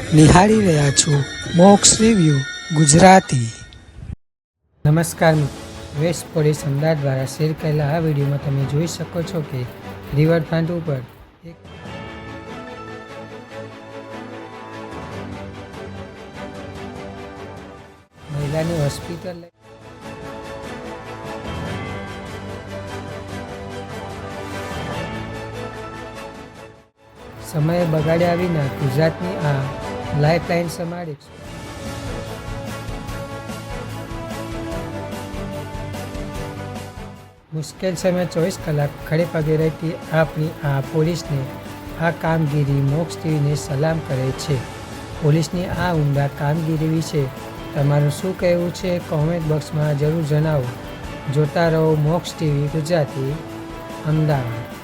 આપ નિહાળી રહ્યા છો મોક્સ રિવ્યુ ગુજરાતી। નમસ્કાર મિત્રો, વેસ્ટ પોલીસ અમદાવાદ દ્વારા શેર કરેલા આ વિડીયોમાં તમે જોઈ શકો છો કે રિવરફ્રન્ટ ઉપર એક મહિલાની હોસ્પિટલ સમયે બગાડ્યા વિના ગુજરાતની આ લાઇફલાઇન સમાડે છે। મુશ્કેલ સમય 24 કલાક ખડે પગે રહેતી આપણી આ પોલીસને આ કામગીરી મોક્સ ટીવીને સલામ કરે છે। પોલીસની આ ઉમદા કામગીરી વિશે તમારું શું કહેવું છે કોમેન્ટ બોક્સમાં જરૂર જણાવો। જોતા રહો મોક્સ ટીવી ગુજરાતી અમદાવાદ।